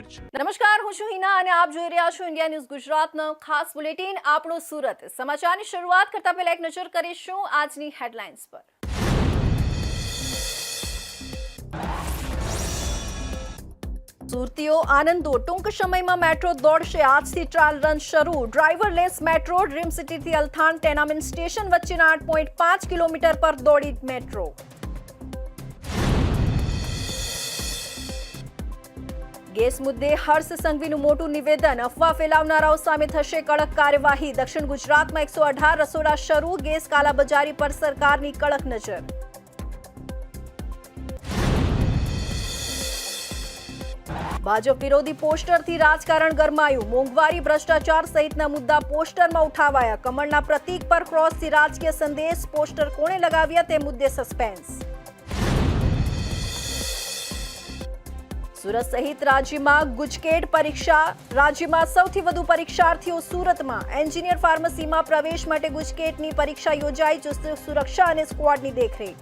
નમસ્કાર, હું છું હિના અને આપ જોઈ રહ્યા છો ઇન્ડિયા ન્યૂઝ ગુજરાતનો ખાસ બુલેટિન આપણું સુરત. સમાચારની શરૂઆત કરતા પહેલા એક નજર કરીશું આજની હેડલાઇન્સ પર. સુરતીઓ આનંદો, ટૂંક સમયમાં મેટ્રો દોડશે. આજથી ટ્રાયલ રન શરૂ. Driverless metro. ડ્રીમ સિટીથી અલથાણ ટેનામેન્ટ સ્ટેશન વચ્ચેના 8.5 કિલોમીટર પર દોડી મેટ્રો. ગેસ મુદ્દે હર્ષ સંઘવીનું મોટું નિવેદન. અફવા ફેલાવનારાઓ સામે થશે કડક કાર્યવાહી. દક્ષિણ ગુજરાતમાં 118 રસોડા શરૂ. ગેસ કાલાબજારી પર સરકારની કડક નજર. ભાજપ વિરોધી પોસ્ટરથી રાજકારણ ગરમાયું. મોંઘવારી, ભ્રષ્ટાચાર સહિતના મુદ્દા પોસ્ટરમાં ઉઠાવાયા. કમળના પ્રતીક પર ક્રોસથી રાજકીય સંદેશ. પોસ્ટર કોણે લગાવ્યા તે મુદ્દે સસ્પેન્સ. સુરત સહિત રાજ્યમાં ગુજકેટ પરીક્ષા. રાજ્યમાં સૌથી વધુ પરીક્ષાર્થીઓ સુરતમાં. એન્જિનિયર ફાર્મસીમાં પ્રવેશ માટે ગુજકેટની પરીક્ષા યોજાઈ. ચુસ્ત સુરક્ષા અને સ્ક્વોડની દેખરેખ.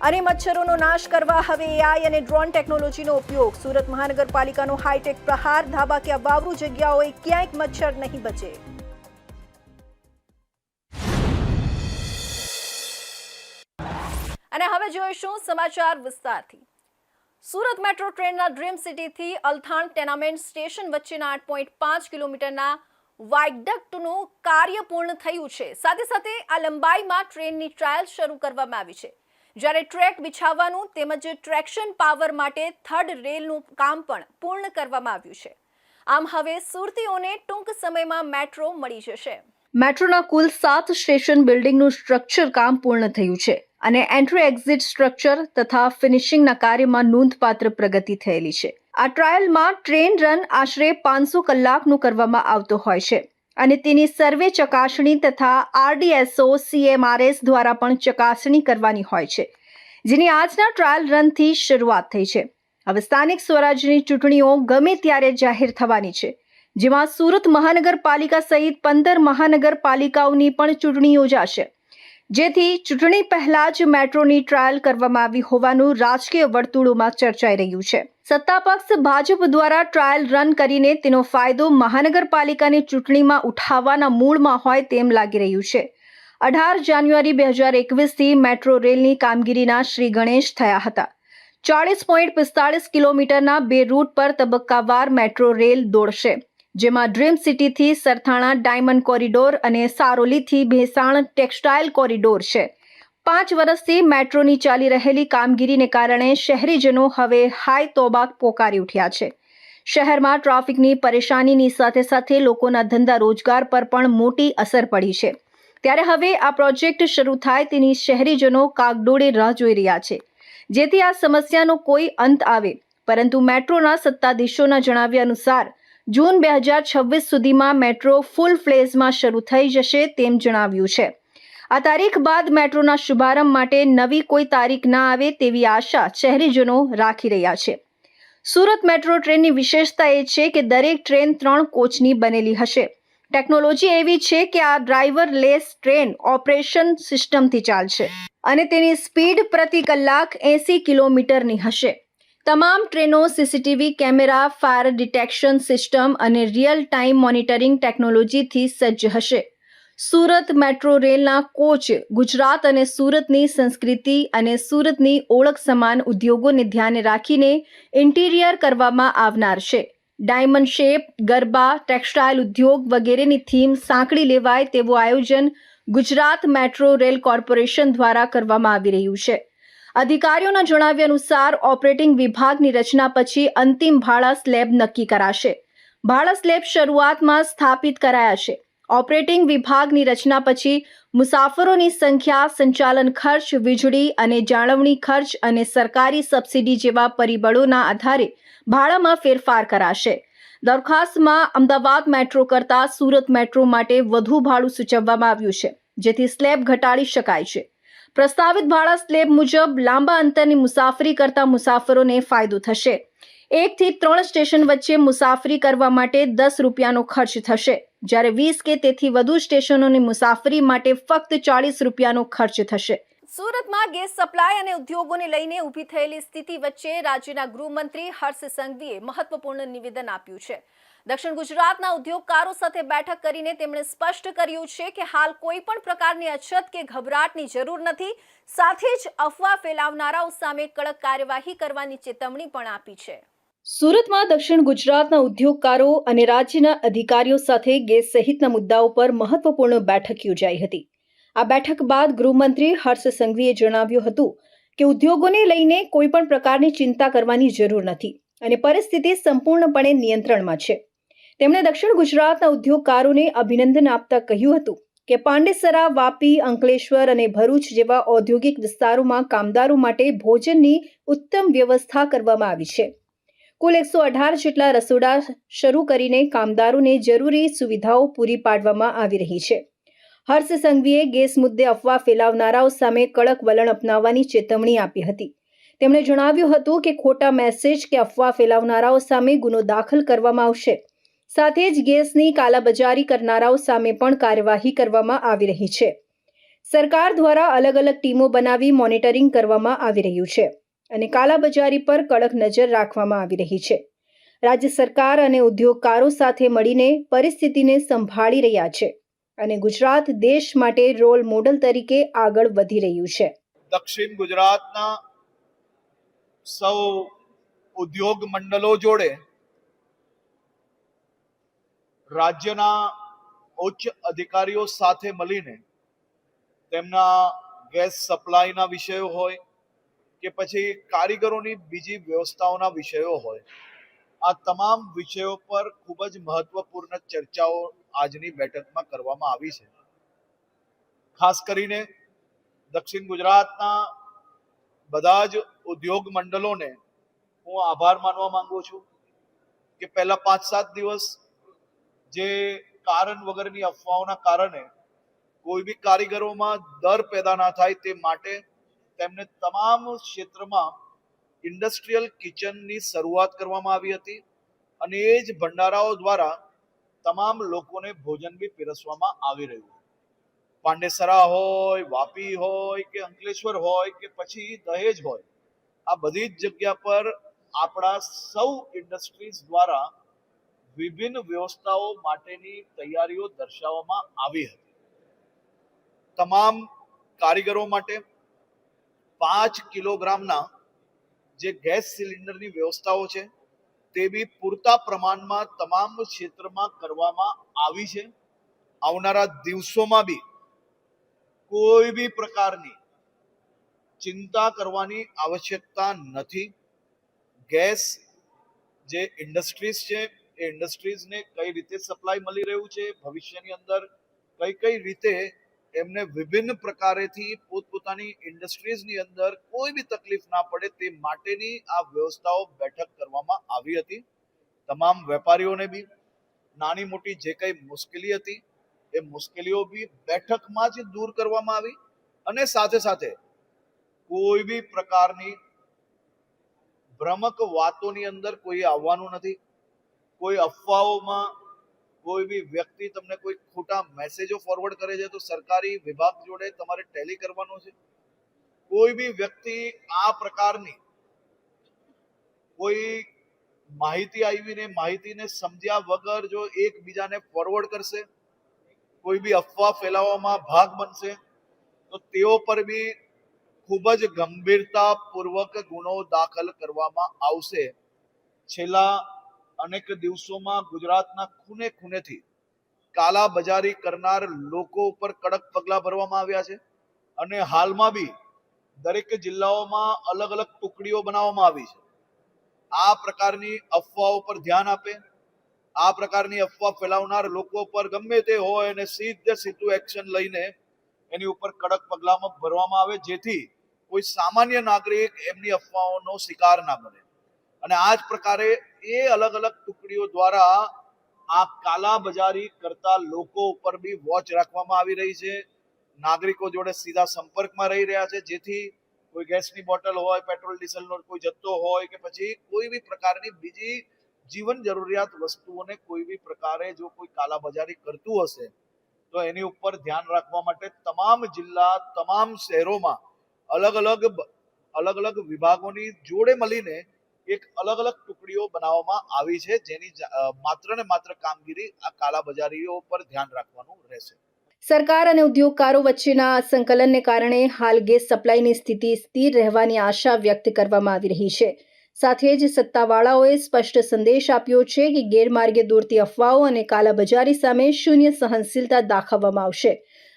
અને મચ્છરોનો નાશ કરવા હવે એઆઈ અને ડ્રોન ટેકનોલોજીનો ઉપયોગ. સુરત મહાનગરપાલિકાનો હાઈટેક પ્રહાર. ધાબા કે અવાવરૂ જગ્યાઓએ ક્યાંય મચ્છર નહીં બચે. અને હવે જોઈશું સમાચાર વિસ્તારથી. સુરત મેટ્રો ટ્રેનના ડ્રીમ સિટીથી અલથાણ ટેનામેન્ટ સ્ટેશન વચ્ચેના 8.5 કિલોમીટરના વાયડક્ટનું કાર્ય પૂર્ણ થયું છે. સાથે સાથે આ લંબાઈમાં ટ્રેનની ટ્રાયલ શરૂ કરવામાં આવી છે. જ્યારે ટ્રેક બિછાવવાનું તેમજ ટ્રેક્શન પાવર માટે થર્ડ રેલનું કામ પણ પૂર્ણ કરવામાં આવ્યું છે. આમ હવે સુરતીઓને ટૂંક સમયમાં મેટ્રો મળી જશે. મેટ્રોના કુલ 7 સ્ટેશન બિલ્ડિંગનું સ્ટ્રક્ચર કામ પૂર્ણ થયું છે અને એન્ટ્રી એક્ઝિટ સ્ટ્રક્ચર તથા ફિનિશિંગના કાર્યમાં નોંધપાત્ર પ્રગતિ થયેલી છે. આ ટ્રાયલમાં ટ્રેન રન આશરે 500 કલાકનું કરવામાં આવતો હોય છે અને તેની સર્વે ચકાસણી તથા RDSO CMRS દ્વારા પણ ચકાસણી કરવાની હોય છે, જેની આજના ટ્રાયલ રનથી શરૂઆત થઈ છે. હવે સ્થાનિક સ્વરાજ્યની ચૂંટણીઓ ગમે ત્યારે જાહેર થવાની છે, જેમાં સુરત મહાનગરપાલિકા સહિત 15 મહાનગરપાલિકાઓની પણ ચૂંટણી યોજાશે. જેથી ચૂંટણી પહેલા જ મેટ્રોની ટ્રાયલ કરવામાં આવી હોવાનું રાજકીય વર્તુળોમાં ચર્ચાઈ રહ્યું છે. સત્તાપક્ષ ભાજપ દ્વારા ટ્રાયલ રન કરીને તેનો ફાયદો મહાનગરપાલિકાની ચૂંટણીમાં ઉઠાવવાના મૂળમાં હોય તેમ લાગી રહ્યું છે. 18 જાન્યુઆરી 2021થી મેટ્રો રેલની કામગીરીના શ્રી ગણેશ થયા હતા. 40.45 કિલોમીટરના 2 રૂટ પર તબક્કાવાર મેટ્રો રેલ દોડશે, જેમાં ડ્રીમ સિટીથી સરથાણા ડાયમંડ કોરિડોર અને સારોલીથી ભેસાણ ટેક્સટાઇલ કોરિડોર છે. 5 વર્ષથી મેટ્રોની ચાલી રહેલી કામગીરીને કારણે શહેરીજનો હવે હાય તોબા પોકારી ઉઠ્યા છે. શહેરમાં ટ્રાફિકની પરેશાનીની સાથે સાથે લોકોના ધંધા રોજગાર પર પણ મોટી અસર પડી છે. ત્યારે હવે આ પ્રોજેક્ટ શરૂ થાય તેની શહેરીજનો કાગડોળે રાહ જોઈ રહ્યા છે, જેથી આ સમસ્યાનો કોઈ અંત આવે. પરંતુ મેટ્રોના સત્તાધીશોના જણાવ્યા અનુસાર જૂન 2026 સુધીમાં મેટ્રો ફૂલ ફ્લેઝમાં શરૂ થઈ જશે તેમ જણાવ્યું છે. આ તારીખ બાદ મેટ્રોના શુભારંભ માટે નવી કોઈ તારીખ ના આવે તેવી આશા શહેરીજનો રાખી રહ્યા છે. સુરત મેટ્રો ટ્રેનની વિશેષતા એ છે કે દરેક ટ્રેન 3 કોચની બનેલી હશે. ટેકનોલોજી એવી છે કે આ ડ્રાઈવરલેસ ટ્રેન ઓપરેશન સિસ્ટમથી ચાલશે અને તેની સ્પીડ પ્રતિ કલાક 80 કિલોમીટરની હશે. તમામ ટ્રેનો CCTV camera, fire detection system અને રિયલ ટાઈમ મોનિટરિંગ ટેકનોલોજીથી સજ્જ હશે. સુરત મેટ્રો રેલના કોચ ગુજરાત અને સુરતની સંસ્કૃતિ અને સુરતની ઓળખ સમાન ઉદ્યોગોને ધ્યાને રાખીને ઇન્ટિરિયર કરવામાં આવનાર છે. ડાયમંડ શેપ, ગરબા, ટેક્સટાઇલ ઉદ્યોગ વગેરેની થીમ સાંકળી લેવાય તેવું આયોજન ગુજરાત મેટ્રો રેલ કોર્પોરેશન દ્વારા કરવામાં આવી રહ્યું છે. અધિકારીઓના જણાવ્યા અનુસાર ઓપરેટિંગ વિભાગની રચના પછી અંતિમ ભાડા સ્લેબ નક્કી કરાશે. ભાડા સ્લેબ શરૂઆતમાં સ્થાપિત કરાયા છે. ઓપરેટિંગ વિભાગની રચના પછી મુસાફરોની સંખ્યા, સંચાલન ખર્ચ, વીજળી અને જાળવણી ખર્ચ અને સરકારી સબસિડી જેવા પરિબળોના આધારે ભાડામાં ફેરફાર કરાશે. દરખાસ્તમાં અમદાવાદ મેટ્રો કરતાં સુરત મેટ્રો માટે વધુ ભાડું સૂચવવામાં આવ્યું છે, જેથી સ્લેબ ઘટાડી શકાય છે. પ્રસ્તાવિત ભાડા સ્લેબ મુજબ લાંબા અંતરની મુસાફરી કરતા મુસાફરોને ફાયદો થશે. 1 થી 3 સ્ટેશન વચ્ચે મુસાફરી કરવા માટે 10 રૂપિયાનો ખર્ચ થશે, જ્યારે 20 કે તેથી વધુ સ્ટેશનોની મુસાફરી માટે ફક્ત 40 રૂપિયાનો ખર્ચ થશે. સુરતમાં ગેસ સપ્લાય અને ઉદ્યોગોને લઈને ઊભી થયેલી સ્થિતિ વચ્ચે રાજ્યના ગૃહમંત્રી હર્ષ સંઘવીએ મહત્વપૂર્ણ નિવેદન આપ્યું છે. દક્ષિણ ગુજરાતના ઉદ્યોગકારો સાથે બેઠક કરીને તેમણે સ્પષ્ટ કર્યું છે કે હાલ કોઈ પણ પ્રકારની અછત કે ગભરાટની જરૂર નથી. સાથે જ અફવા ફેલાવનારાઓ સામે કડક કાર્યવાહી કરવાની ચેતવણી પણ આપી છે. સુરતમાં દક્ષિણ ગુજરાતના ઉદ્યોગકારો અને રાજ્યના અધિકારીઓ સાથે ગેસ સહિતના મુદ્દાઓ પર મહત્વપૂર્ણ બેઠક યોજાઈ હતી. આ બેઠક બાદ ગૃહમંત્રી હર્ષ સંઘવીએ જણાવ્યું હતું કે ઉદ્યોગોને લઈને કોઈ પણ પ્રકારની ચિંતા કરવાની જરૂર નથી અને પરિસ્થિતિ સંપૂર્ણપણે નિયંત્રણમાં છે. તેમણે દક્ષિણ ગુજરાતના ઉદ્યોગકારોને અભિનંદન આપતા કહ્યું હતું કે પાંડેસરા, વાપી, અંકલેશ્વર અને ભરૂચ જેવા ઔદ્યોગિક વિસ્તારોમાં કામદારો માટે ભોજનની ઉત્તમ વ્યવસ્થા કરવામાં આવી છે. કુલ 118 જેટલા રસોડા શરૂ કરીને કામદારોને જરૂરી સુવિધાઓ પૂરી પાડવામાં આવી રહી છે. હર્ષ સંઘવીએ ગેસ મુદ્દે અફવા ફેલાવનારાઓ સામે કડક વલણ અપનાવવાની ચેતવણી આપી હતી. તેમણે જણાવ્યું હતું કે ખોટા મેસેજ કે અફવા ફેલાવનારાઓ સામે ગુનો દાખલ કરવામાં આવશે. સાથે જ ગેસની કાલાબજારી કરનારાઓ સામે પણ કાર્યવાહી કરવામાં આવી રહી છે. સરકાર દ્વારા અલગ અલગ ટીમો બનાવી મોનિટરિંગ કરવામાં આવી રહ્યું છે અને કાલાબજારી પર કડક નજર રાખવામાં આવી રહી છે. રાજ્ય સરકાર અને ઉદ્યોગકારો સાથે મળીને પરિસ્થિતિને સંભાળી રહ્યા છે અને ગુજરાત દેશ માટે રોલ મોડલ તરીકે આગળ વધી રહ્યું છે. દક્ષિણ ગુજરાતના સૌ ઉદ્યોગ મંડળો જોડે રાજ્યના ઉચ્ચ અધિકારીઓ સાથે મળીને તેમના ગેસ સપ્લાયના વિષયો હોય કે પછી કારીગરોની બીજી વ્યવસ્થાઓના વિષયો હોય, આ તમામ વિષયો પર ખૂબ જ મહત્વપૂર્ણ ચર્ચાઓ આજની બેઠકમાં કરવામાં આવી છે. ખાસ કરીને દક્ષિણ ગુજરાતના બધા જ ઉદ્યોગ મંડળોને હું આભાર માનવા માંગુ છું કે પહેલા 5-7 દિવસ જે કારણ વગરની અફવાઓના કારણે કોઈ બી કારીગરોમાં ડર પેદા ના થાય તે માટે તેમને તમામ ક્ષેત્રમાં ઇન્ડસ્ટ્રીયલ કિચનની શરૂઆત કરવામાં આવી હતી અને એ જ ભંડારાઓ દ્વારા તમામ લોકોને ભોજન બી પીરસવામાં આવી રહ્યું. પાંડેસરા હોય, વાપી હોય કે અંકલેશ્વર હોય કે પછી દહેજ હોય, આ બધી જ જગ્યા પર આપણા સૌ ઇન્ડસ્ટ્રીઝ દ્વારા વિભિન્ન વ્યવસ્થાઓ માટેની તૈયારીઓ દર્શાવવામાં આવી હતી. તમામ કારીગરો માટે 5 કિલોગ્રામના જે ગેસ સિલિન્ડરની વ્યવસ્થાઓ છે તે બી પૂરતા પ્રમાણમાં તમામ ક્ષેત્રમાં કરવામાં આવી છે. આવનારા દિવસોમાં બી કોઈ બી પ્રકારની ચિંતા કરવાની આવશ્યકતા નથી. ગેસ જે ઇન્ડસ્ટ્રીઝ છે એ ઇન્ડસ્ટ્રીઝને કઈ રીતે સપ્લાય મળી રહ્યું છે, ભવિષ્યની અંદર કઈ રીતે એમને વિભિન્ન પ્રકારેથી પોતપોતાની ઇન્ડસ્ટ્રીઝની અંદર કોઈ બી તકલીફ ના પડે તે માટેની આ વ્યવસ્થાઓ બેઠક કરવામાં આવી હતી. તમામ વેપારીઓને બી નાની મોટી જે કઈ મુશ્કેલી હતી એ મુશ્કેલીઓ બી બેઠકમાં જ દૂર કરવામાં આવી અને સાથે સાથે કોઈ બી પ્રકારની ભ્રમક વાતોની અંદર કોઈ આવવાનું નથી. કોઈ અફવાઓમાં કોઈ બી વ્યક્તિ તમને કોઈ ખોટા મેસેજો ફોરવર્ડ કરે છે તો સરકારી વિભાગ જોડે તમારે ટેલી કરવાનો છે. કોઈ બી વ્યક્તિ આ પ્રકારની કોઈ માહિતી આવીને માહિતીને સમજ્યા વગર જો એકબીજાને ફોરવર્ડ કરશે, કોઈ બી અફવા ફેલાવવામાં ભાગ બનશે તો તેઓ પર બી ખૂબ જ ગંભીરતાપૂર્વક ગુનો દાખલ કરવામાં આવશે. છેલ્લા અનેક દિવસોમાં ગુજરાતના ખૂણે ખૂણેથી કાલાબજારી કરનાર લોકો ઉપર કડક પગલાં ભરવામાં આવ્યા છે અને હાલમાં બી દરેક જિલ્લાઓમાં અલગ અલગ ટુકડીઓ બનાવવામાં આવી છે. આ પ્રકારની અફવાઓ પર ધ્યાન આપે, આ પ્રકારની અફવા ફેલાવનાર લોકો પર ગમે તે હોય અને સીધું એક્શન લઈને એની ઉપર કડક પગલાં ભરવામાં આવે જેથી કોઈ સામાન્ય નાગરિક એમની અફવાઓનો શિકાર ના બને. અને આ જ પ્રકારે એ અલગ અલગ ટુકડીઓ દ્વારા આ કાલાબજારી કરતા લોકો ઉપર બી વોચ રાખવામાં આવી રહી છે. નાગરિકો જોડે સીધા સંપર્કમાં રહી રહ્યા છે જેથી કોઈ ગેસની બોટલ હોય, પેટ્રોલ ડીઝલનો કોઈ જથ્થો હોય કે પછી કોઈ બી પ્રકારની બીજી જીવન જરૂરિયાત વસ્તુઓને કોઈ બી પ્રકારે જો કોઈ કાલાબજારી કરતું હશે તો એની ઉપર ધ્યાન રાખવા માટે તમામ જિલ્લા, તમામ શહેરોમાં અલગ અલગ વિભાગોની જોડે મળીને એક અલગ અલગ ટુકડીઓ બનાવવામાં આવી છે, જેની માત્ર ને માત્ર કામગીરી આ કાળાબજારીઓ પર ધ્યાન રાખવાનું રહેશે. સરકાર અને ઉદ્યોગકારો વચ્ચેના આ સંકલનને કારણે હાલ ગેસ સપ્લાયની સ્થિતિ સ્થિર રહેવાની આશા વ્યક્ત કરવામાં આવી રહી છે. સાથે જ સત્તાવાળાઓએ સ્પષ્ટ સંદેશ આપ્યો છે કે ગેરમાર્ગે દોરતી અફવાઓ અને કાળાબજારી સામે શૂન્ય સહનશીલતા દાખવવામાં આવશે.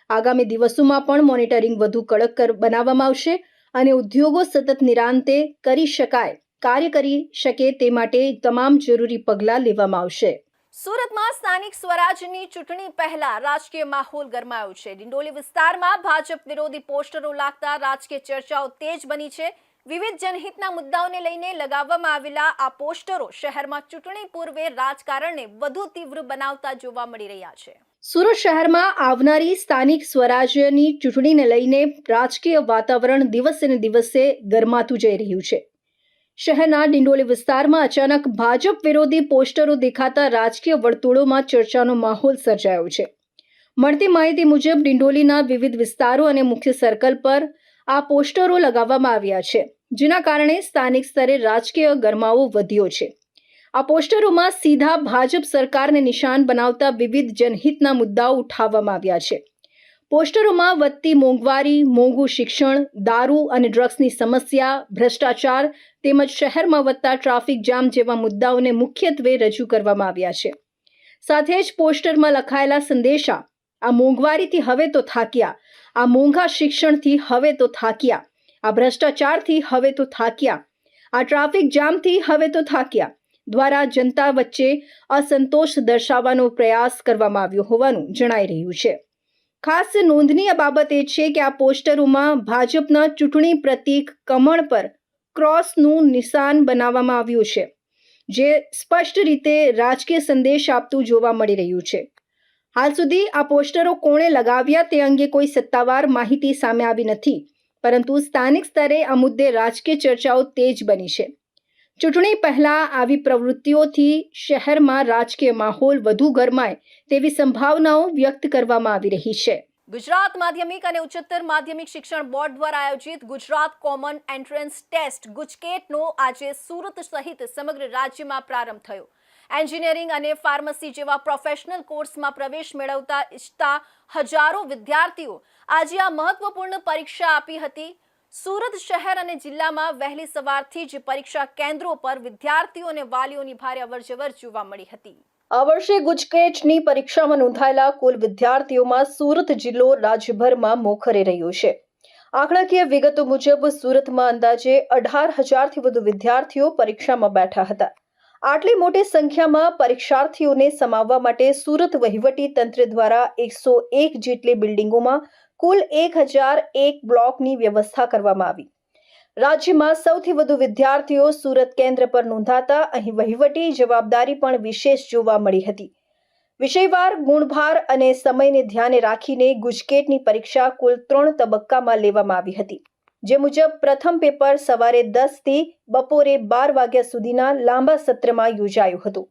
આગામી દિવસોમાં પણ મોનિટરિંગ વધુ કડક બનાવવામાં આવશે અને ઉદ્યોગો સતત નિરાંતે કાર્ય કરી શકે તે માટે તમામ જરૂરી પગલાં લેવામાં આવશે. સુરતમાં સ્થાનિક સ્વરાજની ચૂંટણી પહેલા રાજકીય માહોલ ગરમાયો છે. ડિંડોલી વિસ્તારમાં ભાજપ વિરોધી પોસ્ટરો લાગતા રાજકીય ચર્ચાઓ તેજ બની છે. વિવિધ જનહિતના મુદ્દાઓને લઈને લગાવવામાં આવેલા આ પોસ્ટરો શહેરમાં ચૂંટણી પૂર્વે રાજકારણને વધુ તીવ્ર બનાવતા જોવા મળી રહ્યા છે. સુરત શહેરમાં આવનારી સ્થાનિક સ્વરાજ્યની ચૂંટણીને લઈને રાજકીય વાતાવરણ દિવસે ને દિવસે ગરમાતું જઈ રહ્યું છે. શહેરના ડિંડોલી વિસ્તારમાં અચાનક ભાજપ વિરોધી પોસ્ટરો દેખાતા રાજકીય વર્તુળોમાં ચર્ચાનો માહોલ સર્જાયો છે. મળતી માહિતી મુજબ ડિંડોલીના વિવિધ વિસ્તારો અને મુખ્ય સર્કલ પર આ પોસ્ટરો લગાવવામાં આવ્યા છે, જેના કારણે સ્થાનિક સ્તરે રાજકીય ગરમાવો વધ્યો છે. આ પોસ્ટરોમાં સીધા ભાજપ સરકારને નિશાન બનાવતા વિવિધ જનહિતના મુદ્દાઓ ઉઠાવવામાં આવ્યા છે. પોસ્ટરોમાં વધતી મોંઘવારી, મોંઘું શિક્ષણ, દારૂ અને ડ્રગ્સની સમસ્યા, ભ્રષ્ટાચાર તેમજ શહેરમાં વધતા ટ્રાફિક જામ જેવા મુદ્દાઓને મુખ્યત્વે રજૂ કરવામાં આવ્યા છે. સાથે જ પોસ્ટરમાં લખાયેલા સંદેશા: આ મોંઘવારીથી હવે તો થાક્યા, આ મોંઘા શિક્ષણથી હવે તો થાક્યા, આ ભ્રષ્ટાચારથી હવે તો થાક્યા, આ ટ્રાફિક જામથી હવે તો થાક્યા દ્વારા જનતા વચ્ચે અસંતોષ દર્શાવવાનો પ્રયાસ કરવામાં આવ્યો હોવાનું જણાઈ રહ્યું છે. ખાસ નોંધનીય બાબત એ છે કે આ પોસ્ટરોમાં ભાજપના ચૂંટણી પ્રતીક કમળ પર ક્રોસનું નિશાન બનાવવામાં આવ્યું છે, જે સ્પષ્ટ રીતે રાજકીય સંદેશ આપતું જોવા મળી રહ્યું છે. હાલ સુધી આ પોસ્ટરો કોણે લગાવ્યા તે અંગે કોઈ સત્તાવાર માહિતી સામે આવી નથી, પરંતુ સ્થાનિક સ્તરે આ મુદ્દે રાજકીય ચર્ચાઓ તેજ બની છે. ચૂંટણી પહેલા આવી પ્રવૃત્તિઓથી શહેરમાં રાજકીય માહોલ વધુ ગરમાય તેવી સંભાવનાઓ વ્યક્ત કરવામાં આવી રહી છે. ગુજરાત માધ્યમિક અને ઉચ્ચતર માધ્યમિક શિક્ષણ બોર્ડ દ્વારા આયોજિત ગુજરાત કોમન એન્ટ્રન્સ ટેસ્ટ ગુજકેટનો આજે સુરત સહિત સમગ્ર રાજ્યમાં પ્રારંભ થયો. એન્જિનિયરિંગ અને ફાર્મસી જેવા પ્રોફેશનલ કોર્સમાં પ્રવેશ મેળવતા ઈચ્છતા હજારો વિદ્યાર્થીઓ આજે આ મહત્વપૂર્ણ પરીક્ષા આપી હતી. સુરત શહેર અને જિલ્લામાં વહેલી સવારથી જ પરીક્ષા કેન્દ્રો પર વિદ્યાર્થીઓ અને વાલીઓની ભારે અવરજવર જોવા મળી હતી. આ વર્ષે ગુજકેટની પરીક્ષામાં નોંધાયેલા કુલ વિદ્યાર્થીઓમાં સુરત જિલ્લો રાજ્યભરમાં મોખરે રહ્યો છે. આંકડાકીય વિગતો મુજબ સુરતમાં અંદાજે 18,000થી વધુ વિદ્યાર્થીઓ પરીક્ષામાં બેઠા હતા. આટલી મોટી સંખ્યામાં પરીક્ષાર્થીઓને સમાવવા માટે સુરત વહીવટી તંત્ર દ્વારા 101 જેટલી બિલ્ડિંગોમાં કુલ 1,001 બ્લોકની વ્યવસ્થા કરવામાં આવી. રાજ્યમાં સૌથી વધુ વિદ્યાર્થીઓ સુરત કેન્દ્ર પર નોંધાતા અહીં વહીવટી જવાબદારી પણ વિશેષ જોવા મળી હતી. વિષયવાર ગુણભાર અને સમયને ધ્યાને રાખીને ગુજકેટની પરીક્ષા કુલ 3 તબક્કામાં લેવામાં આવી હતી, જે મુજબ પ્રથમ પેપર સવારે 10 થી બપોરે 12 વાગ્યા સુધીના લાંબા સત્રમાં યોજાયું હતું.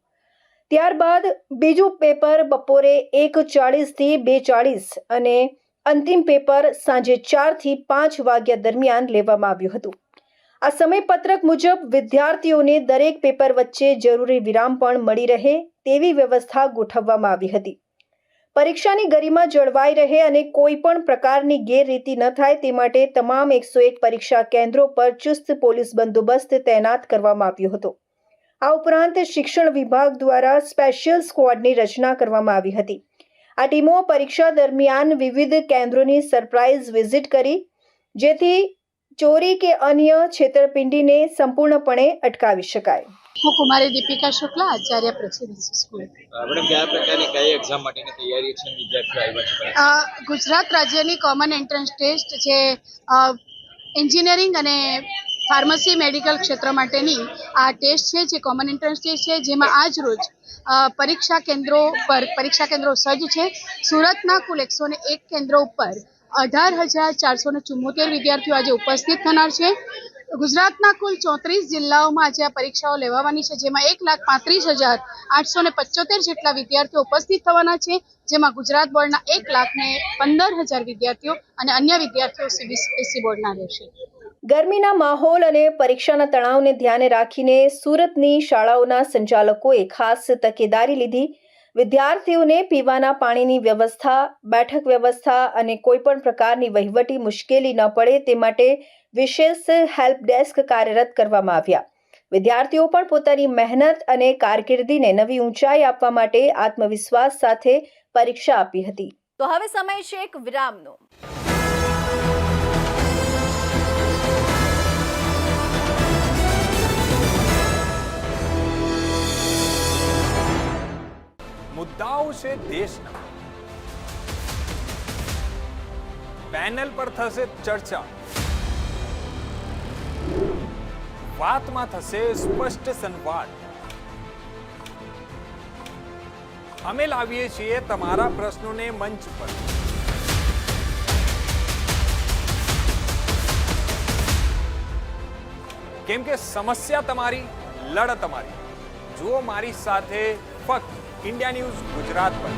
ત્યારબાદ બીજું પેપર બપોરે 1:40 થી 2:40 અને અંતિમ પેપર સાંજે 4 થી 5 વાગ્યા દરમિયાન લેવામાં આવ્યું હતું. આ સમયપત્રક મુજબ વિદ્યાર્થીઓને દરેક પેપર વચ્ચે જરૂરી વિરામ પણ મળી રહે તેવી વ્યવસ્થા ગોઠવવામાં આવી હતી. પરીક્ષાની ગરિમા જળવાઈ રહે અને કોઈ પણ પ્રકારની ગેરરીતિ ન થાય તે માટે તમામ 101 પરીક્ષા કેન્દ્રો પર ચુસ્ત પોલીસ બંદોબસ્ત તૈનાત કરવામાં આવ્યો હતો. આ ઉપરાંત શિક્ષણ વિભાગ દ્વારા સ્પેશિયલ સ્ક્વોડની રચના કરવામાં આવી હતી. આ ટીમો પરીક્ષા દરમિયાન વિવિધ કેન્દ્રોની સરપ્રાઇઝ વિઝિટ કરી, જેથી ચોરી કે અન્ય છેતરપિંડીને સંપૂર્ણપણે અટકાવી શકાય. હું કુમારી Deepika Shukla, Acharya presidency school. Madam, કયા પ્રકારની કઈ એક્ઝામ માટેની તૈયારી છે વિદ્યાર્થીઓ આવ્યા છે? ગુજરાત રાજ્યની કોમન એન્ટ્રન્સ ટેસ્ટ જે એન્જિનિયરિંગ અને ફાર્મસી મેડિકલ ક્ષેત્ર માટેની આ ટેસ્ટ છે, જે કોમન એન્ટ્રન્સ ટેસ્ટ છે, જેમાં આજ રોજ પરીક્ષા કેન્દ્રો સજ્જ છે. સુરતના કુલ 101 કેન્દ્રો ઉપર 18,474 વિદ્યાર્થીઓ આજે ઉપસ્થિત થનાર છે. ગુજરાતના કુલ 34 જિલ્લાઓમાં આજે આ પરીક્ષાઓ લેવાવાની છે, જેમાં 1,35,875 જેટલા વિદ્યાર્થીઓ ઉપસ્થિત થવાના છે, જેમાં ગુજરાત બોર્ડના 1,15,000 વિદ્યાર્થીઓ અને અન્ય વિદ્યાર્થીઓ સીબીએસઈ બોર્ડના રહેશે. ગરમીના માહોલ અને પરીક્ષાના તણાવને ધ્યાને રાખીને સુરતની શાળાઓના સંચાલકોએ ખાસ તકેદારી લીધી. વિદ્યાર્થીઓને પીવાના પાણીની વ્યવસ્થા, બેઠક વ્યવસ્થા અને કોઈપણ પ્રકારની વહીવટી મુશ્કેલી ન પડે તે માટે વિશેષ હેલ્પ ડેસ્ક કાર્યરત કરવામાં આવ્યા. વિદ્યાર્થીઓ પણ પોતાની મહેનત અને કારકિર્દીને નવી ઊંચાઈ આપવા માટે આત્મવિશ્વાસ સાથે પરીક્ષા આપી હતી. તો હવે સમય છે એક વિરામનો. મુદ્દાઓ છે દેશના, પેનલ પર થશે ચર્ચા, વાતમાં થશે સ્પષ્ટ સંવાદ. અમે લાવીએ છીએ તમારા પ્રશ્નોને મંચ પર. કેમ કે સમસ્યા તમારી, લડત તમારી. જુઓ મારી સાથે ફક્ત इंडिया न्यूज गुजरात पर.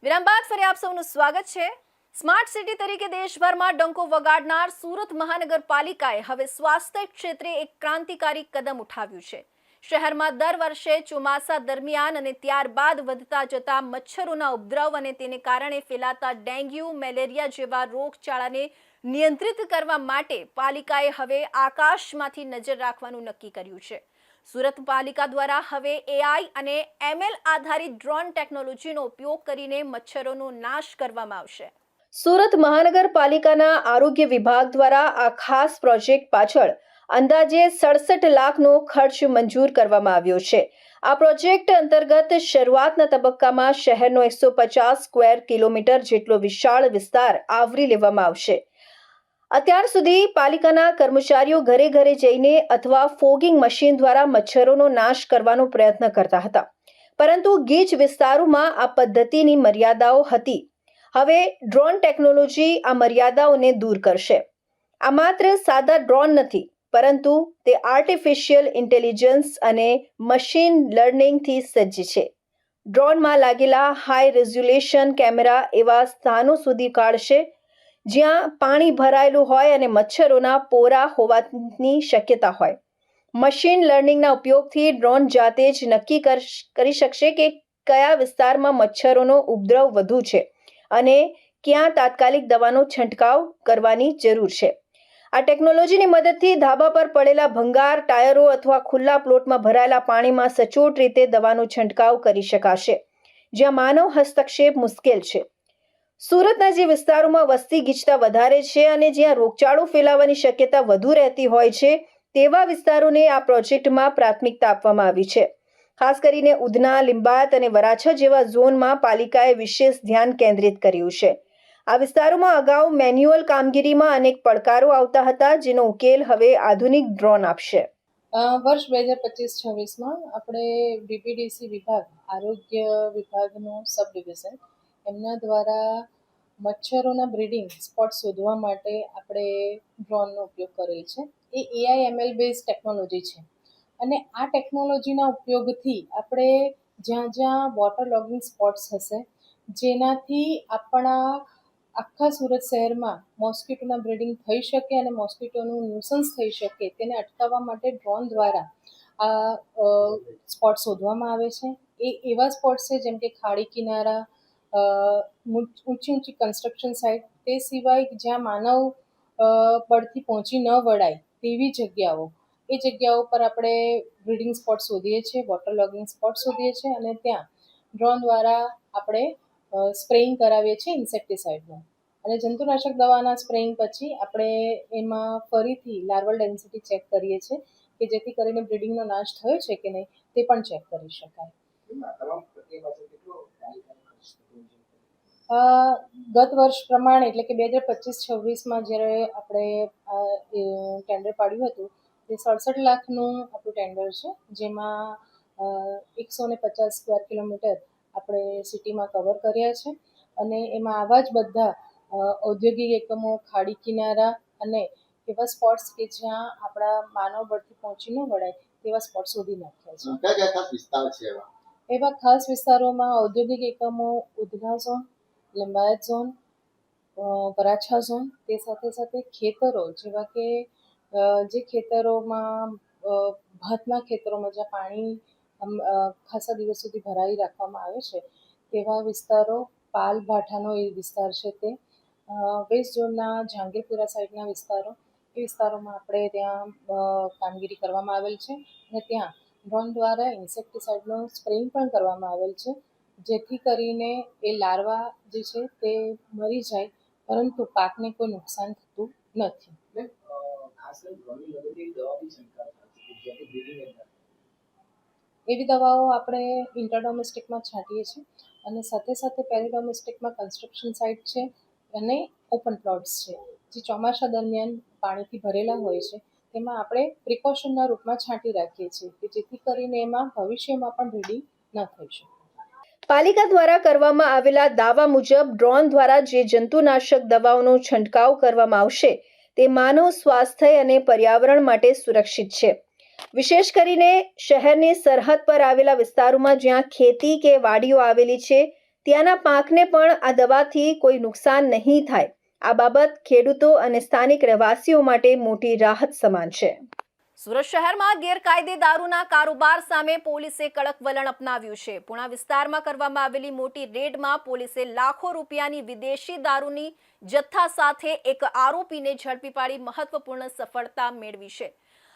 વિરામ બાદ ફરી આપ સૌનું સ્વાગત છે. સ્માર્ટ સિટી તરીકે દેશભરમાં ડંકો વગાડનાર સુરત મહાનગરપાલિકાએ હવે સ્વાસ્થ્ય ક્ષેત્રે એક ક્રાંતિકારી કદમ ઉઠાવ્યું છે. શહેરમાં દર વર્ષે ચોમાસા દરમિયાન અને ત્યારબાદ વધતા જતા મચ્છરોના ઉપદ્રવ અને તેને કારણે ફેલાતા ડેન્ગ્યુ, મેલેરિયા જેવા રોગચાળાને નિયંત્રિત કરવા માટે પાલિકાએ હવે આકાશમાંથી નજર રાખવાનું નક્કી કર્યું છે. સુરત પાલિકા દ્વારા હવે AI અને ML આધારિત ડ્રોન ટેકનોલોજીનો ઉપયોગ કરીને મચ્છરોનો નાશ કરવામાં આવશે. સુરત મહાનગરપાલિકાના આરોગ્ય વિભાગ દ્વારા આ ખાસ પ્રોજેક્ટ પાછળ અંદાજે 67 લાખનો ખર્ચ મંજૂર કરવામાં આવ્યો છે. આ પ્રોજેક્ટ અંતર્ગત શરૂઆતના તબક્કામાં શહેરનો 150 સ્ક્વેર કિલોમીટર જેટલો વિશાળ વિસ્તાર આવરી લેવામાં આવશે. અત્યાર સુધી પાલિકાના કર્મચારીઓ ઘરે ઘરે જઈને અથવા ફોગિંગ મશીન દ્વારા મચ્છરોનો નાશ કરવાનો પ્રયત્ન કરતા હતા, પરંતુ ગીચ વિસ્તારોમાં આ પદ્ધતિની મર્યાદાઓ હતી. હવે ડ્રોન ટેકનોલોજી આ મર્યાદાઓને દૂર કરશે. આ માત્ર સાદા ડ્રોન નથી, પરંતુ તે આર્ટિફિશિયલ ઇન્ટેલિજન્સ અને મશીન લર્નિંગથી સજ્જ છે. ડ્રોનમાં લાગેલા હાઈ રેઝોલ્યુશન કેમેરા એવા સ્થાનો સુધી કાઢશે જ્યાં પાણી ભરાયેલું હોય અને મચ્છરોના પોરા હોવાની શક્યતા હોય. મશીન લર્નિંગના ઉપયોગથી ડ્રોન જાતે જ નક્કી કરી શકશે કે કયા વિસ્તારમાં મચ્છરોનો ઉપદ્રવ વધુ છે અને ક્યાં તાત્કાલિક દવાનો છંટકાવ કરવાની જરૂર છે. આ ટેકનોલોજીની મદદથી ધાબા પર પડેલા ભંગાર, ટાયરો અથવા ખુલ્લા પ્લોટમાં ભરાયેલા પાણીમાં સચોટ રીતે દવાનો છંટકાવ કરી શકાશે, જ્યાં માનવ હસ્તક્ષેપ મુશ્કેલ છે. સુરતના જે વિસ્તારોમાં વસ્તી ગીચતા વધારે છે અને જ્યાં રોગચાળો ફેલાવાની શક્યતા વધુ રહેતી હોય છે, તેવા વિસ્તારોને આ પ્રોજેક્ટમાં પ્રાથમિકતા આપવામાં આવી છે. ખાસ કરીને ઉધના, લિંબાયત અને વરાછા જેવા ઝોનમાં પાલિકાએ વિશેષ ધ્યાન કેન્દ્રિત કર્યું છે. આ વિસ્તારોમાં અગાઉ મેન્યુઅલ કામગીરીમાં અનેક પડકારો આવતા હતા, જેનો ઉકેલ હવે આધુનિક ડ્રોન આપશે. વર્ષ 2025-26માં આપણે BPDC વિભાગ, આરોગ્ય વિભાગનું સબ ડિવિઝન, એમના દ્વારા મચ્છરોના બ્રીડિંગ સ્પોટ શોધવા માટે આપણે ડ્રોનનો ઉપયોગ કરેલ છે. એ AI/ML બેઝ ટેકનોલોજી છે અને આ ટેકનોલોજીના ઉપયોગથી આપણે જ્યાં જ્યાં વોટર લોગિંગ સ્પોટ્સ હશે, જેનાથી આપણા આખા સુરત શહેરમાં મોસ્કીટોના બ્રીડિંગ થઈ શકે અને મોસ્કીટોનું ન્યુસન્સ થઈ શકે, તેને અટકાવવા માટે ડ્રોન દ્વારા આ સ્પોટ શોધવામાં આવે છે. એ એવા સ્પોટ્સ છે જેમ કે ખાડી કિનારા, ઊંચી ઊંચી કન્સ્ટ્રક્શન સાઇટ, તે સિવાય જ્યાં માનવ બળથી પહોંચી ન વળાય તેવી જગ્યાઓ, એ જગ્યાઓ પર આપણે બ્રીડિંગ સ્પોટ શોધીએ છીએ, વોટર લોગિંગ સ્પોટ શોધીએ છીએ અને ત્યાં ડ્રોન દ્વારા આપણે સ્પ્રેઇંગ કરાવીએ છીએ ઇન્સેક્ટિસાઇડનું. અને જંતુનાશક દવાના સ્પ્રેઇંગ પછી આપણે એમાં ફરીથી લાર્વલ ડેન્સિટી ચેક કરીએ છીએ કે જેથી કરીને બ્રીડિંગનો નાશ થયો છે કે નહીં તે પણ ચેક કરી શકાય. ગત વર્ષ પ્રમાણે એટલે કે 2025-26માં જ્યારે આપણે ટેન્ડર પાડ્યું હતું તે 67 લાખનું આપણું ટેન્ડર છે, જેમાં 150 સ્ક્વેર કિલોમીટર આપણે સિટીમાં કવર કર્યા છે અને એમાં આવા જ બધા ઔદ્યોગિક એકમો, ખાડી કિનારા અને એવા સ્પોટ્સ કે જ્યાં આપણા માનવ બળથી પહોંચી ન વળાય તેવા સ્પોટ શોધી નાખ્યા છે. ખાસ વિસ્તાર છે એવા ખાસ વિસ્તારોમાં ઔદ્યોગિક એકમો, Udhna zone, Limbayat zone, Varachha zone, તે સાથે સાથે ખેતરો જેવા કે જે ખેતરોમાં ભાતના ખેતરોમાં જ્યાં પાણી ખાસા દિવસ સુધી ભરાઈ રાખવામાં આવે છે તેવા વિસ્તારો, પાલ ભાઠાનો એ વિસ્તાર છે તે, વેસ્ટ ઝોનના જહાંગીરપુરા સાઈડના વિસ્તારો, એ વિસ્તારોમાં આપણે ત્યાં કામગીરી કરવામાં આવેલ છે અને ત્યાં ડ્રોન દ્વારા ઇન્સેક્ટિસાઇડનો સ્પ્રેઇંગ પણ કરવામાં આવેલ છે, જેથી કરીને એ લાર્વા જે છે તે મરી જાય પરંતુ પાકને કોઈ નુકસાન થતું નથી. એવી દવાઓ આપણે ઇન્ટરડોમેસ્ટિકમાં છાંટીએ છીએ અને સાથે સાથે પેરીડોમેસ્ટિકમાં કન્સ્ટ્રક્શન સાઇટ છે અને ઓપન પ્લોટ્સ છે જે ચોમાસા દરમિયાન પાણીથી ભરેલા હોય છે, તેમાં આપણે પ્રિકોશનના રૂપમાં છાંટી રાખીએ છીએ કે જેથી કરીને એમાં ભવિષ્યમાં પણ બ્રીડિંગ ન થઈ શકે. પાલિકા દ્વારા કરવામાં આવેલા દાવા મુજબ ડ્રોન દ્વારા જે જંતુનાશક દવાઓનો છંટકાવ કરવામાં આવશે તે માનવ સ્વાસ્થ્ય અને પર્યાવરણ માટે સુરક્ષિત છે. વિશેષ કરીને શહેરની સરહદ પર આવેલા વિસ્તારોમાં જ્યાં ખેતી કે વાડીઓ આવેલી છે ત્યાંના પાકને પણ આ દવાથી કોઈ નુકસાન નહીં થાય. આ બાબત ખેડૂતો અને સ્થાનિક રહેવાસીઓ માટે મોટી રાહત સમાન છે. સુરત શહેરમાં ગેરકાયદે દારૂના કારોબાર સામે પોલીસે કડક વલણ અપનાવ્યું છે. પુણા વિસ્તારમાં કરવામાં આવેલી મોટી રેડમાં પોલીસે લાખો રૂપિયાની વિદેશી દારૂની જથ્થા સાથે એક આરોપીને ઝડપી પાડી મહત્વપૂર્ણ સફળતા મેળવી છે.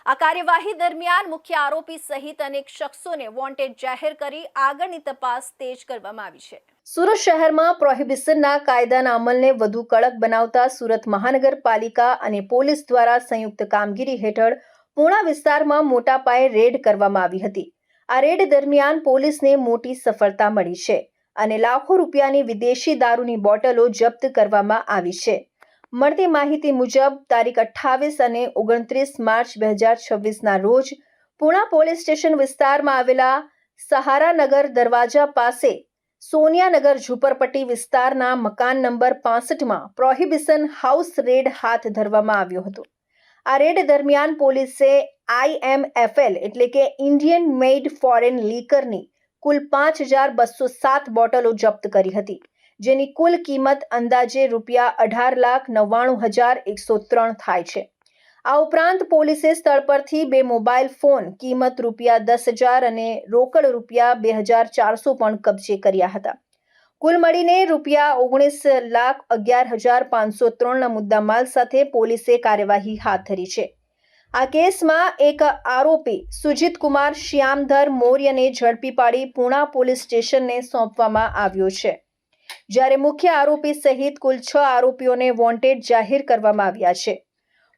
આ કાર્યવાહી દરમિયાન મુખ્ય આરોપી સહિત અનેક શખ્સોને વોન્ટેડ જાહેર કરી આગળની તપાસ તેજ કરવામાં આવી છે. સુરત શહેરમાં પ્રોહિબિશનના કાયદાના અમલને વધુ કડક બનાવતા સુરત મહાનગરપાલિકા અને પોલીસ દ્વારા સંયુક્ત કામગીરી હેઠળ પુણા વિસ્તારમાં મોટા પાયે રેડ કરવામાં આવી હતી. આ રેડ દરમિયાન પોલીસને મોટી સફળતા મળી છે અને લાખો રૂપિયાની વિદેશી દારૂની બોટલો જપ્ત કરવામાં આવી છે. મળતી માહિતી મુજબ તારીખ 28 અને 29 માર્ચ 2026ના રોજ પુણા પોલીસ સ્ટેશન વિસ્તારમાં આવેલા સહારાનગર દરવાજા પાસે સોનિયાનગર ઝુંપડપટ્ટી વિસ્તારના મકાન નંબર 65માં પ્રોહિબિશન હાઉસ રેડ હાથ ધરવામાં આવ્યો હતો. આ રેડ દરમિયાન પોલીસે IMFL એટલે કે ઇન્ડિયન મેડ ફોરેન લીકરની કુલ 5207 બોટલો જપ્ત કરી હતી, જેની કુલ કિંમત અંદાજે ₹18,99,103 થાય છે. આ ઉપરાંત પોલીસે સ્થળ પરથી 2 મોબાઈલ ફોન કિંમત ₹10,000 અને રોકડ ₹2,400 પણ કબજે કર્યા હતા. કુલ મળીને ₹19,11,503ના મુદ્દામાલ સાથે પોલીસે કાર્યવાહી હાથ ધરી છે. આ કેસમાં એક આરોપી સુજીત કુમાર શ્યામધર મૌર્યને ઝડપી પાડી પુણા પોલીસ સ્ટેશનને સોંપવામાં આવ્યો છે, જ્યારે મુખ્ય આરોપી સહિત કુલ 6 આરોપીઓને વોન્ટેડ જાહેર કરવામાં આવ્યા છે.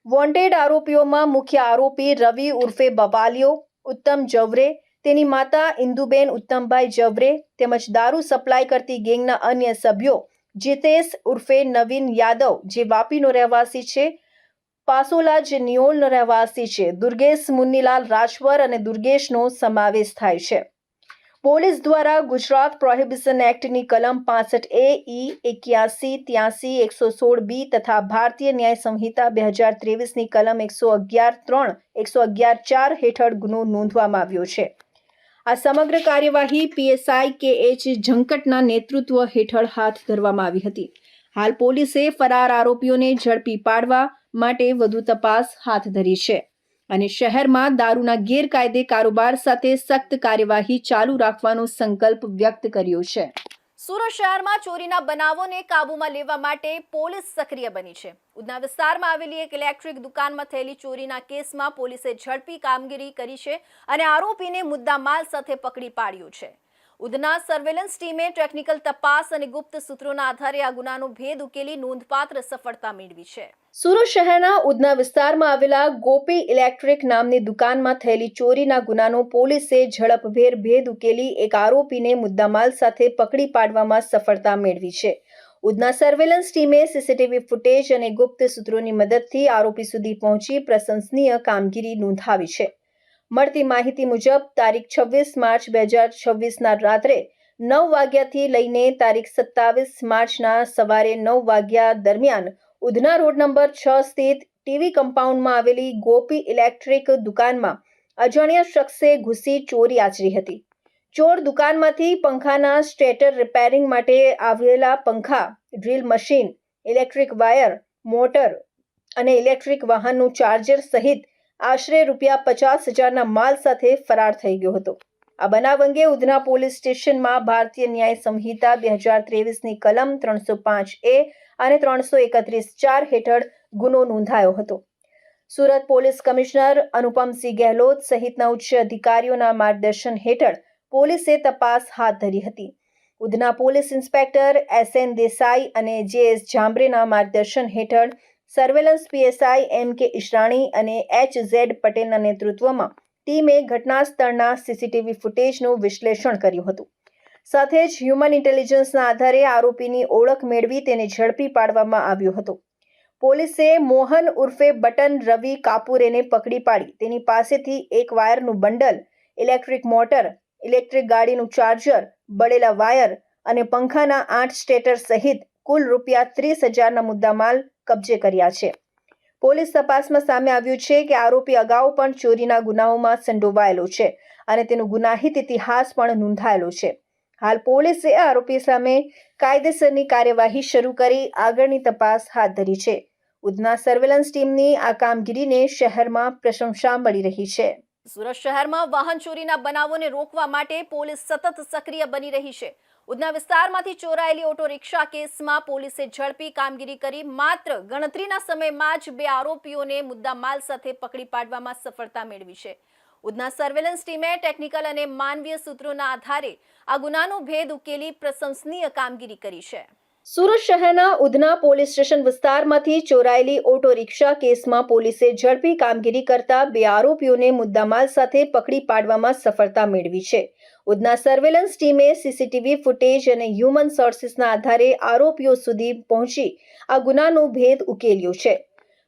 વોન્ટેડ આરોપીઓમાં મુખ્ય આરોપી રવિ ઉર્ફે બવાલિયો, ઉત્તમ જવરે, તેની માતા ઇન્દુબેન ઉત્તમભાઈ જવરે તેમજ દારૂ સપ્લાય કરતી ગેંગના અન્ય સભ્યો જીતેશ ઉર્ફે નવીન યાદવ જે વાપીનો રહેવાસી છે, પાસોલા જે નિયોલનો રહેવાસી છે, દુર્ગેશ મુન્નીલાલ રાજવર અને દુર્ગેશનો સમાવેશ થાય છે. પોલીસ દ્વારા ગુજરાત પ્રોહિબિશન એક્ટની કલમ 65A, E, 81, 83, 116B તથા ભારતીય ન્યાય સંહિતા 2023ની કલમ 111(3), 111(4) હેઠળ ગુનો નોંધવામાં આવ્યો છે. આ સમગ્ર કાર્યવાહી PSI KH ઝંકટના નેતૃત્વ હેઠળ હાથ ધરવામાં આવી હતી. હાલ પોલીસે ફરાર આરોપીઓને ઝડપી પાડવા માટે વધુ તપાસ હાથ ધરી છે અને શહેરમાં દારૂના ગેરકાયદે કારોબાર સાથે સખ્ત કાર્યવાહી ચાલુ રાખવાનો સંકલ્પ વ્યક્ત કર્યો છે. સુરત શહેરમાં ચોરીના બનાવોને કાબૂમાં લેવા માટે પોલીસ સક્રિય બની છે. ઉધના વિસ્તારમાં આવેલી એક ઇલેક્ટ્રિક દુકાનમાં થયેલી ચોરીના કેસમાં પોલીસે ઝડપી કામગીરી કરી છે અને આરોપીને મુદ્દામાલ સાથે પકડી પાડ્યો છે. ઉધના સર્વેલન્સ ટીમે ટેકનિકલ તપાસ અને ગુપ્ત સૂત્રોના આધારે આ ગુનાનો ભેદ ઉકેલી નોંધપાત્ર સફળતા મેળવી છે. સુરત શહેરના ઉધના વિસ્તારમાં આવેલા ગોપી ઇલેક્ટ્રિક નામની દુકાનમાં થયેલી ચોરીના ગુનાનો પોલીસે ઝડપભેર ભેદ ઉકેલી એક આરોપીને મુદ્દામાલ સાથે પકડી પાડવામાં સફળતા મેળવી છે. ઉધના સર્વેલન્સ ટીમે સીસીટીવી ફૂટેજ અને ગુપ્ત સૂત્રોની મદદથી આરોપી સુધી પહોંચી પ્રશંસનીય કામગીરી નોંધાવી છે. મળતી માહિતી મુજબ તારીખ 26 માર્ચ 2026ના રાત્રે 9 વાગ્યાથી લઈને તારીખ 27 માર્ચના સવારે 9 વાગ્યા દરમિયાન ઉધના રોડ નંબર 6 સ્થિત ટીવી કમ્પાઉન્ડમાં આવેલી ગોપી ઇલેક્ટ્રિક દુકાનમાં અજાણ્યા શખ્સે ઘૂસી ચોરી આચરી હતી. ચોર દુકાનમાંથી પંખાના સ્ટેટર રિપેરિંગ માટે આવેલા પંખા, drill machine, electric wire, motor અને ઇલેક્ટ્રિક વાહનનું ચાર્જર સહિત આશરે ₹50,000ના માલ સાથે ફરાર થઈ ગયો હતો. આ બનાવ અંગે ઉધના પોલીસ સ્ટેશનમાં ભારતીય ન્યાય સંહિતા 2023ની કલમ 305A અને 331(4) હેઠળ ગુનો નોંધાયો હતો. સુરત પોલીસ કમિશનર અનુપમસિંહ ગેહલોત સહિતના ઉચ્ચ અધિકારીઓના માર્ગદર્શન હેઠળ પોલીસે તપાસ હાથ ધરી હતી. Udhna police inspector SN Desai અને JS જાંબરેના માર્ગદર્શન હેઠળ સર્વેલન્સ PSI MK ઈશરાણી અને HZ પટેલના નેતૃત્વમાં ટીમે ઘટના સ્થળના સીસીટીવી ફૂટેજનું વિશ્લેષણ કર્યું હતું. સાથે જ હ્યુમન ઇન્ટેલિજન્સના આધારે આરોપીની ઓળખ મેળવી તેને ઝડપી પાડવામાં આવ્યો હતો. પોલીસે મોહન ઉર્ફે બટન રવિ કાપુરેને પકડી પાડી તેની પાસેથી એક વાયરનું બંડલ, ઇલેક્ટ્રિક મોટર, ઇલેક્ટ્રિક ગાડીનું ચાર્જર, બળેલા વાયર અને પંખાના 8 સ્ટેટર સહિત કુલ ₹30,000ના મુદ્દામાલ કબજે કર્યા છે. પોલીસ તપાસમાં સામે આવ્યું છે કે આરોપી અગાઉ પણ ચોરીના ગુનાઓમાં સંડોવાયેલો છે અને તેનો ગુનાહિત ઇતિહાસ પણ નોંધાયેલો છે. હાલ પોલીસે આરોપી સામે કાયદેસરની કાર્યવાહી શરૂ કરી આગળની તપાસ હાથ ધરી છે. ઉધના સર્વેલન્સ ટીમની આ કામગીરીને શહેરમાં પ્રશંસા મળી રહી છે. સુરત શહેરમાં વાહન ચોરીના બનાવોને રોકવા માટે પોલીસ સતત સક્રિય બની રહી છે. ઉધના વિસ્તારમાંથી ચોરાયેલી ઓટો રિક્ષા કેસમાં પોલીસે ઝડપી કામગીરી કરી માત્ર ગણતરીના સમયમાં જ 2 આરોપીઓને મુદ્દામાલ સાથે પકડી પાડવામાં સફળતા મેળવી છે. ઉધના સર્વેલન્સ ટીમે ટેકનિકલ અને માનવીય સૂત્રોના આધારે આ ગુનાનો ભેદ ઉકેલી પ્રશંસનીય કામગીરી કરી છે. સુરત શહેરના ઉધના પોલીસ સ્ટેશન વિસ્તારમાંથી ચોરાયેલી ઓટો રિક્ષા કેસમાં પોલીસે ઝડપી કામગીરી કરતા 2 આરોપીઓને મુદ્દામાલ સાથે પકડી પાડવામાં સફળતા મેળવી છે. ઉધના સર્વેલન્સ ટીમે સીસીટીવી ફૂટેજ અને હ્યુમન સોર્સિસના આધારે આરોપીઓ સુધી પહોંચી આ ગુનાનો ભેદ ઉકેલ્યો છે.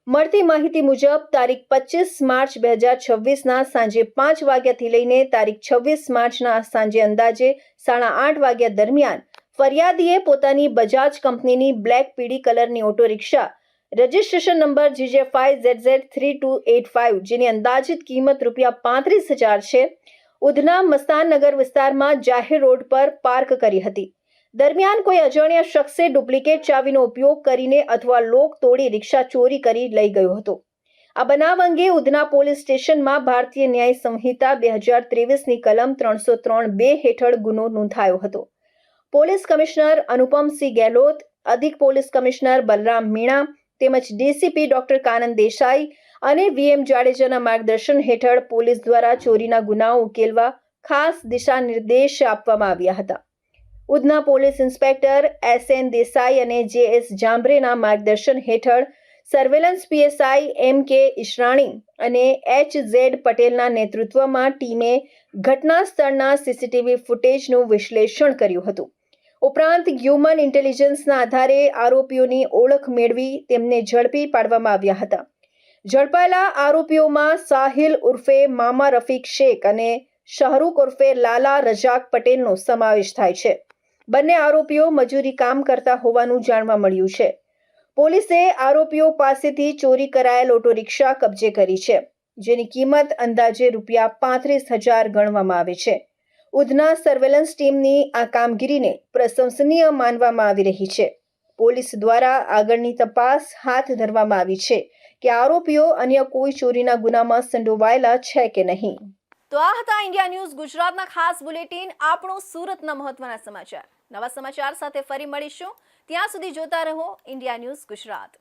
મળતી માહિતી મુજબ તારીખ 25 માર્ચ 2026ના સાંજે 5 વાગ્યાથી લઈને તારીખ 26 માર્ચના સાંજે અંદાજે 8:30 વાગ્યા દરમિયાન ફરિયાદીએ પોતાની બજાજ કંપનીની બ્લેક પીળી કલરની auto rickshaw registration number GJ5ZZ3285 જેની અંદાજિત કિંમત ₹35,000 છે, ઉધના મસ્તાનનગર વિસ્તારમાં જાહેર રોડ પર પાર્ક કરી હતી. દરમિયાન કોઈ અજાણ્યા શખ્સે ડુપ્લિકેટ ચાવીનો ઉપયોગ કરીને અથવા લોક તોડી રિક્ષા ચોરી કરી લઈ ગયો હતો. આ બનાવ અંગે ઉધના પોલીસ સ્ટેશનમાં ભારતીય ન્યાય સંહિતા 2023ની કલમ 303(2) હેઠળ ગુનો નોંધાયો હતો. પોલીસ કમિશનર અનુપમસિંહ ગેહલોત, અધિક પોલીસ કમિશનર બલરામ મીણા તેમજ DCP ડોક્ટર કાનન દેસાઈ અને VM જાડેજાના માર્ગદર્શન હેઠળ પોલીસ દ્વારા ચોરીના ગુનાઓ ઉકેલવા ખાસ દિશા નિર્દેશ આપવામાં આવ્યા હતા. Udhna police inspector SN Desai અને JS જાંબરેના માર્ગદર્શન હેઠળ સર્વેલન્સ PSI MK ઈશરાણી અને HZ પટેલના નેતૃત્વમાં ટીમે ઘટના સ્થળના સીસીટીવી ફૂટેજનું વિશ્લેષણ કર્યું હતું. ઉપરાંત હ્યુમન ઇન્ટેલિજન્સના આધારે આરોપીઓની ઓળખ મેળવી તેમને ઝડપી પાડવામાં આવ્યા હતા. ઝડપાયેલા આરોપીઓમાં સાહિલ ઉર્ફે મામા રફીક શેખ અને શાહરૂખ ઉર્ફે લાલા રજાક પટેલનો સમાવેશ થાય છે. બંને આરોપીઓ મજૂરી કામ કરતા હોવાનું જાણવા મળ્યું છે. પોલીસે આરોપીઓ પાસેથી ચોરી કરાયેલ ઓટો રિક્ષા કબજે કરી છે, જેની કિંમત અંદાજે ₹35,000 ગણવામાં આવે છે. ઉધના સર્વેલન્સ ટીમની આ કામગીરીને પ્રશંસનીય માનવામાં આવી રહી છે. પોલીસ દ્વારા આગળની તપાસ હાથ ધરવામાં આવી છે કે આરોપીઓ અન્ય કોઈ ચોરીના ગુનામાં સંડોવાયેલા છે કે નહીં. તો આ હતા ઇન્ડિયા ન્યૂઝ ગુજરાતના ખાસ બુલેટિન, આપણો સુરતના મહત્વના સમાચાર. નવા સમાચાર સાથે ફરી મળીશું. ત્યાં સુધી જોતા રહો ઇન્ડિયા ન્યૂઝ ગુજરાત.